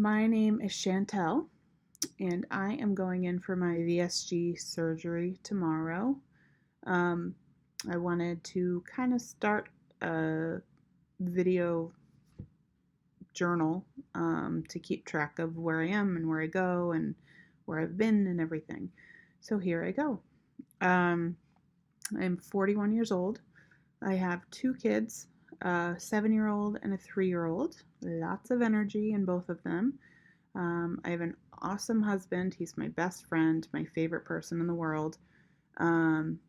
My name is Chantel, and I am going in for my VSG surgery tomorrow. Um, I wanted to kind of start a video journal to keep track of where I am and where I go and where I've been and everything. So here I go. Um, I'm 41 years old. I have two kids, a 7-year-old and a 3-year-old. Lots of energy in both of them. I have an awesome husband. He's my best friend, my favorite person in the world. Um,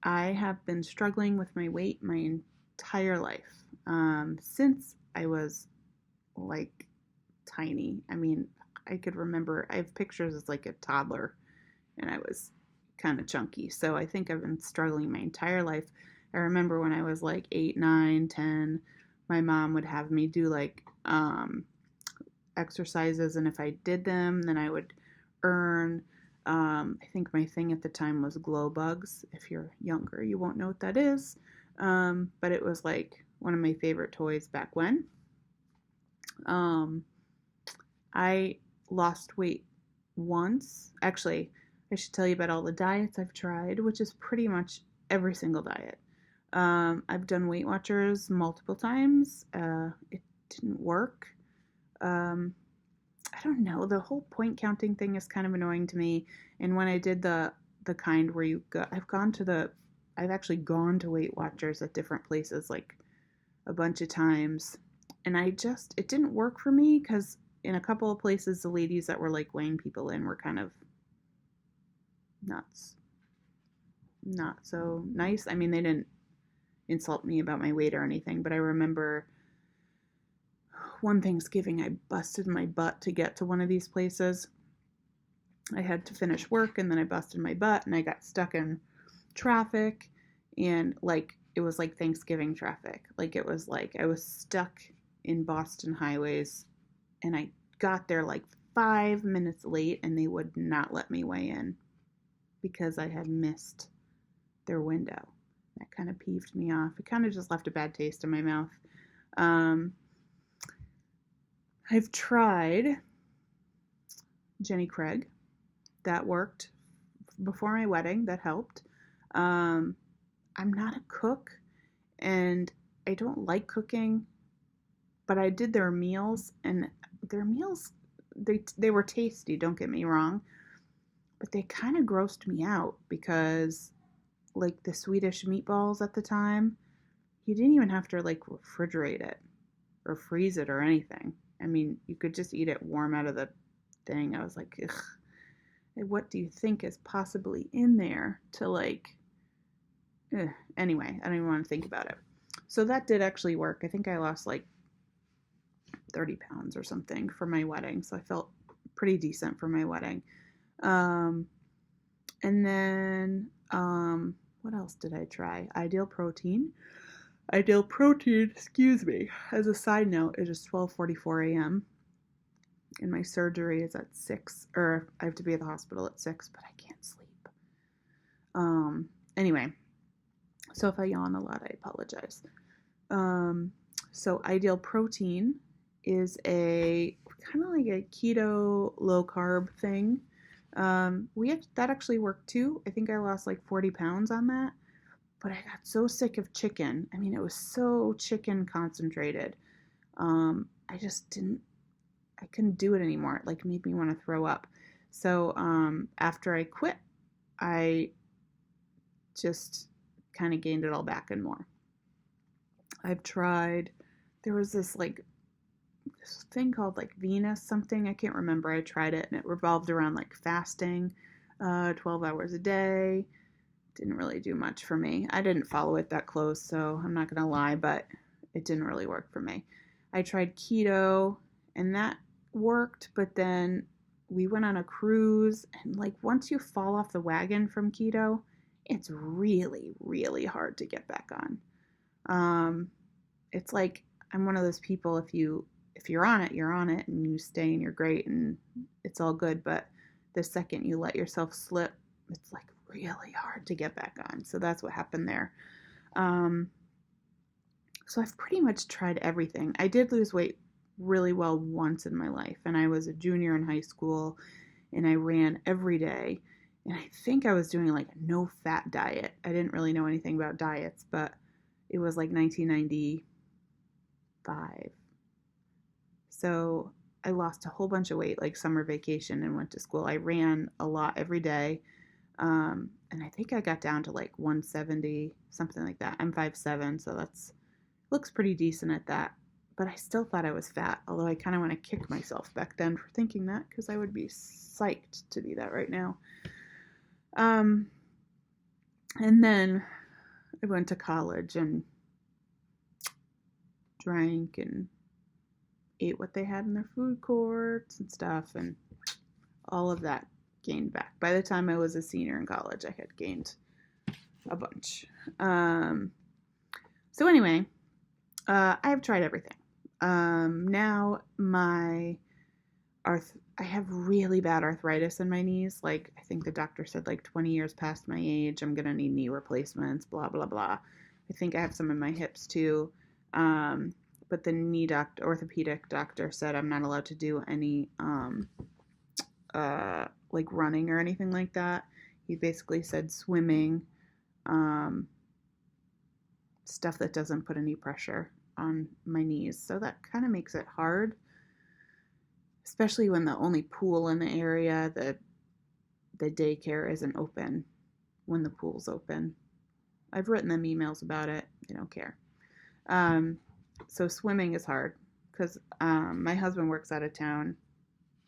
I have been struggling with my weight my entire life since I was like tiny. I mean, I could remember, I have pictures as like a toddler, and I was kind of chunky. So I think I've been struggling my entire life. I remember when I was like 8, 9, 10, my mom would have me do like exercises, and if I did them, then I would earn. I think my thing at the time was glow bugs. If you're younger, you won't know what that is, but it was like one of my favorite toys back when. Um, I lost weight once. Actually, I should tell you about all the diets I've tried, which is pretty much every single diet. I've done Weight Watchers multiple times. It didn't work. Um, I don't know. The whole point counting thing is kind of annoying to me. And when I did the kind where I've actually gone to Weight Watchers at different places like a bunch of times, and it didn't work for me because in a couple of places the ladies that were like weighing people in were kind of nuts, not so nice. I mean, they didn't insult me about my weight or anything, but I remember one Thanksgiving I busted my butt to get to one of these places. I had to finish work and then I busted my butt and I got stuck in traffic, and like it was like Thanksgiving traffic. Like it was like I was stuck in Boston highways, and I got there like 5 minutes late and they would not let me weigh in because I had missed their window. That kind of peeved me off. It kind of just left a bad taste in my mouth. Um, I've tried Jenny Craig. That worked before my wedding. That helped. Um, I'm not a cook, and I don't like cooking, but I did their meals, and their meals they were tasty. Don't get me wrong, but they kind of grossed me out because like the Swedish meatballs at the time, you didn't even have to like refrigerate it or freeze it or anything. I mean, you could just eat it warm out of the thing. I was like, ugh, what do you think is possibly in there to like, ugh. Anyway, I don't even want to think about it. So that did actually work. I think I lost like 30 pounds or something for my wedding. So I felt pretty decent for my wedding. Um, and then, what else did I try? Ideal Protein. Ideal Protein, excuse me. As a side note, it is 12:44 a.m. and my surgery is at 6, or I have to be at the hospital at 6, but I can't sleep. Anyway, so if I yawn a lot, I apologize. Um, so Ideal Protein is a kind of like a keto low carb thing. That actually worked too. I think I lost like 40 pounds on that, but I got so sick of chicken. I mean, it was so chicken concentrated. I just didn't, I couldn't do it anymore. It like made me want to throw up. So after I quit, I just kind of gained it all back and more. I've tried, there was this like this thing called like Venus something. I can't remember. I tried it and it revolved around like fasting 12 hours a day. Didn't really do much for me. I didn't follow it that close, so I'm not going to lie, but it didn't really work for me. I tried keto and that worked, but then we went on a cruise, and like once you fall off the wagon from keto, it's really, really hard to get back on. It's like I'm one of those people, if you're on it, you're on it and you stay and you're great and it's all good, but the second you let yourself slip, it's like really hard to get back on. So that's what happened there. Um, so I've pretty much tried everything. I did lose weight really well once in my life, and I was a junior in high school, and I ran every day. And I think I was doing like a no fat diet. I didn't really know anything about diets, but it was like 1995. So I lost a whole bunch of weight like summer vacation and went to school. I ran a lot every day. And I think I got down to like 170, something like that. I'm 5'7", so that's looks pretty decent at that. But I still thought I was fat, although I kind of want to kick myself back then for thinking that, because I would be psyched to be that right now. Um, and then I went to college and drank and ate what they had in their food courts and stuff, and all of that gained back. By the time I was a senior in college, I had gained a bunch. So anyway, I have tried everything. Now I have really bad arthritis in my knees. Like, I think the doctor said like 20 years past my age, I'm going to need knee replacements, blah, blah, blah. I think I have some in my hips too. But the orthopedic doctor said I'm not allowed to do any, like running or anything like that. He basically said swimming, um, stuff that doesn't put any pressure on my knees. So that kind of makes it hard, especially when the only pool in the area, the daycare isn't open when the pool's open. I've written them emails about it. They don't care. So swimming is hard because my husband works out of town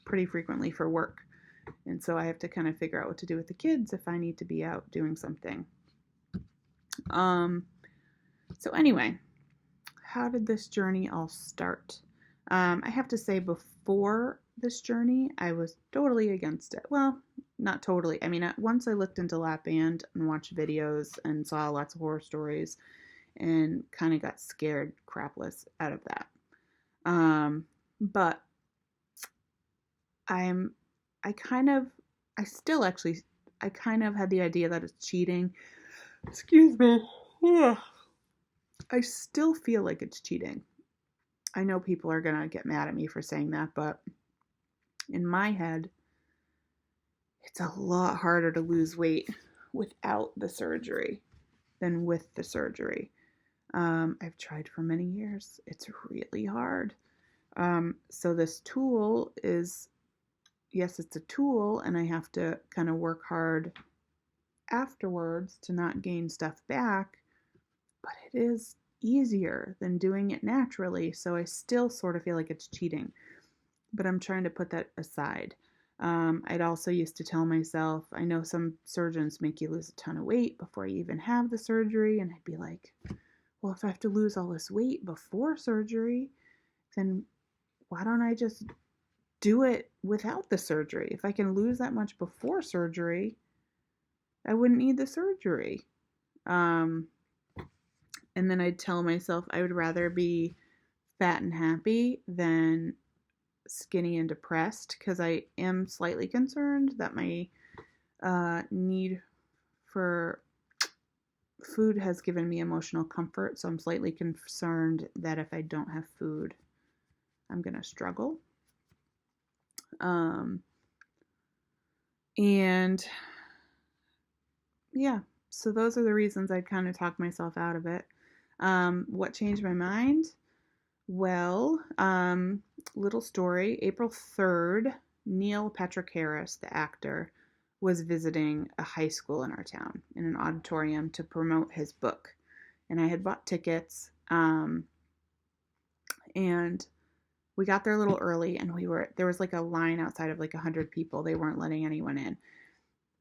pretty frequently for work. And so I have to kind of figure out what to do with the kids if I need to be out doing something. So anyway, how did this journey all start? I have to say, before this journey, I was totally against it. Well, not totally. I mean, once I looked into lap band and watched videos and saw lots of horror stories and kind of got scared crapless out of that. But I kind of had the idea that it's cheating. Excuse me. I still feel like it's cheating. I know people are going to get mad at me for saying that, but in my head, it's a lot harder to lose weight without the surgery than with the surgery. I've tried for many years. It's really hard. So this tool is, yes, it's a tool, and I have to kind of work hard afterwards to not gain stuff back, but it is easier than doing it naturally. So I still sort of feel like it's cheating, but I'm trying to put that aside. I'd also used to tell myself, I know some surgeons make you lose a ton of weight before you even have the surgery, and I'd be like, well, if I have to lose all this weight before surgery, then why don't I just do it without the surgery? If I can lose that much before surgery, I wouldn't need the surgery. And then I'd tell myself I would rather be fat and happy than skinny and depressed, because I am slightly concerned that my need for food has given me emotional comfort. So I'm slightly concerned that if I don't have food, I'm going to struggle. And yeah, so those are the reasons I'd kind of talk myself out of it. What changed my mind? Well, little story. April 3rd, Neil Patrick Harris, the actor, was visiting a high school in our town in an auditorium to promote his book. And I had bought tickets, and we got there a little early, and there was like a line outside of like 100 people. They weren't letting anyone in.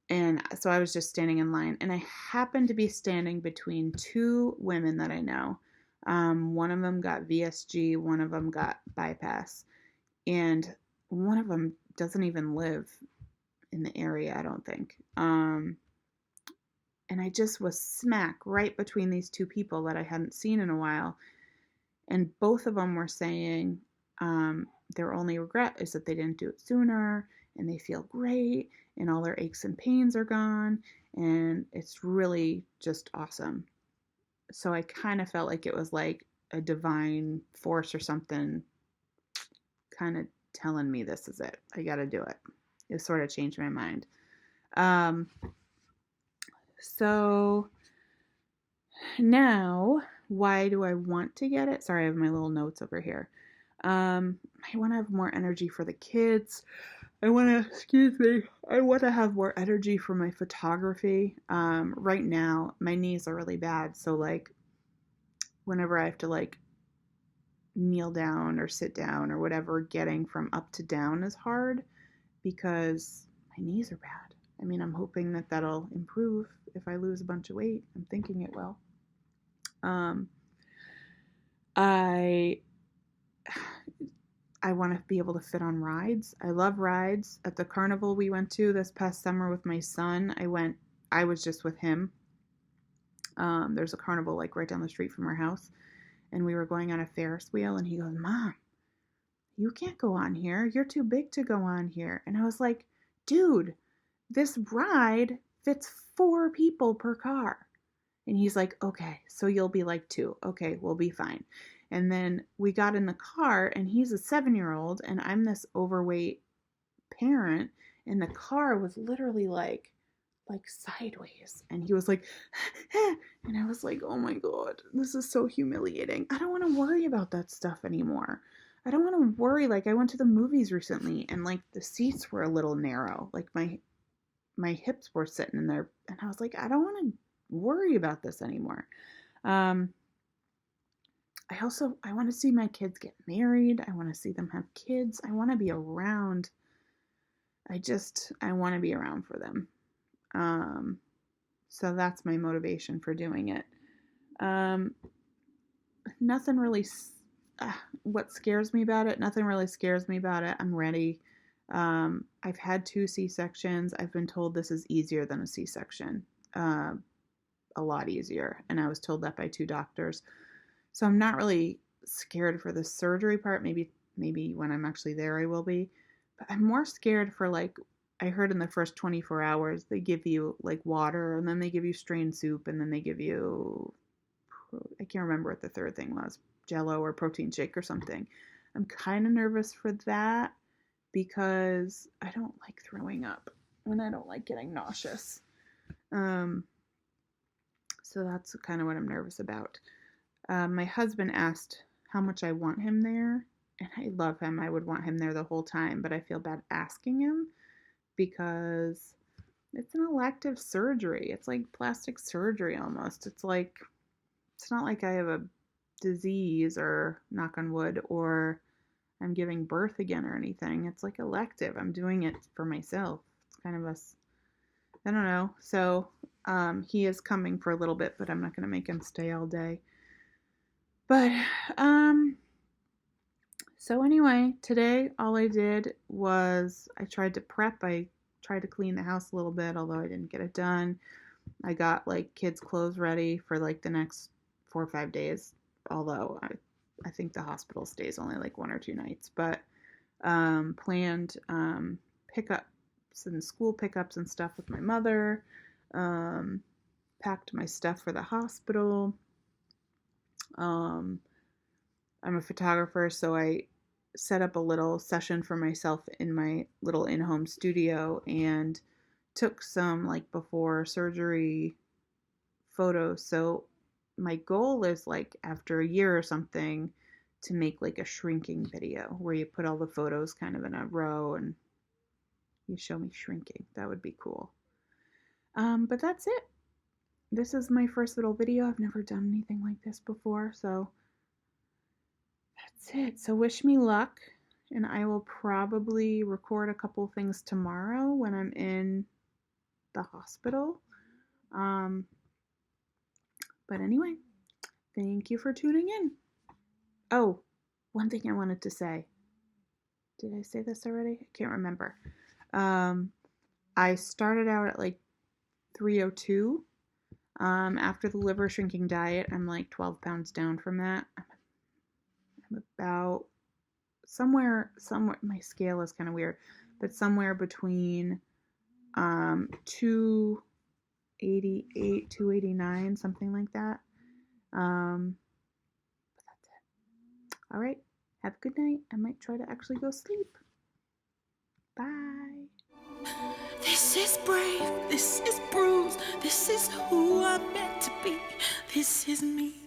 And so I was just standing in line, and I happened to be standing between two women that I know. One of them got VSG, one of them got bypass, and one of them doesn't even live in the area, I don't think. And I just was smack right between these two people that I hadn't seen in a while. And both of them were saying their only regret is that they didn't do it sooner, and they feel great, and all their aches and pains are gone, and it's really just awesome. So I kind of felt like it was like a divine force or something kind of telling me this is it. I got to do it. It sort of changed my mind. Um, so now, why do I want to get it? Sorry, I have my little notes over here. I want to have more energy for the kids. I want to have more energy for my photography. Right now, my knees are really bad. So, like, whenever I have to, like, kneel down or sit down or whatever, getting from up to down is hard because my knees are bad. I mean, I'm hoping that that'll improve if I lose a bunch of weight. I'm thinking it will. I want to be able to fit on rides. I love rides. At the carnival we went to this past summer with my son, I was just with him. There's a carnival like right down the street from our house, and we were going on a Ferris wheel, and he goes, "Mom, you can't go on here. You're too big to go on here." And I was like, "Dude, this ride fits 4 people per car." And he's like, "Okay, so you'll be like 2. Okay, we'll be fine." And then we got in the car, and he's a 7-year-old, and I'm this overweight parent, and the car was literally like sideways, and he was like, and I was like, "Oh my God, this is so humiliating. I don't want to worry about that stuff anymore. I don't want to worry. Like, I went to the movies recently, and like the seats were a little narrow, like my hips were sitting in there, and I was like, I don't want to worry about this anymore." I want to see my kids get married. I want to see them have kids. I want to be around. I want to be around for them. So that's my motivation for doing it. Nothing really, what scares me about it? Nothing really scares me about it. I'm ready. I've had 2 C-sections. I've been told this is easier than a C-section. A lot easier. And I was told that by 2 doctors. So I'm not really scared for the surgery part. Maybe when I'm actually there I will be. But I'm more scared for, like, I heard in the first 24 hours they give you like water, and then they give you strained soup, and then they give you, I can't remember what the third thing was, Jello or protein shake or something. I'm kind of nervous for that because I don't like throwing up and I don't like getting nauseous. So that's kind of what I'm nervous about. My husband asked how much I want him there, and I love him. I would want him there the whole time, but I feel bad asking him because it's an elective surgery. It's like plastic surgery almost. It's not like I have a disease, or knock on wood, or I'm giving birth again or anything. It's like elective. I'm doing it for myself. It's kind of I don't know. So he is coming for a little bit, but I'm not going to make him stay all day. But so anyway, today all I did was I tried to prep. I tried to clean the house a little bit, although I didn't get it done. I got like kids' clothes ready for like the next 4 or 5 days, although I think the hospital stays only like 1 or 2 nights. But planned pickups and school pickups and stuff with my mother. Packed my stuff for the hospital. I'm a photographer, so I set up a little session for myself in my little in-home studio and took some like before surgery photos. So my goal is like after a year or something to make like a shrinking video where you put all the photos kind of in a row and you show me shrinking. That would be cool. But that's it. This is my first little video. I've never done anything like this before, so that's it. So wish me luck, and I will probably record a couple things tomorrow when I'm in the hospital. But anyway, thank you for tuning in. Oh, one thing I wanted to say. Did I say this already? I can't remember. I started out at like 302. After the liver shrinking diet, I'm like 12 pounds down from that. I'm about somewhere, my scale is kind of weird, but somewhere between 288, 289, something like that. But that's it. All right. Have a good night. I might try to actually go sleep. Bye. This is brave, this is bruised, this is who I'm meant to be, this is me.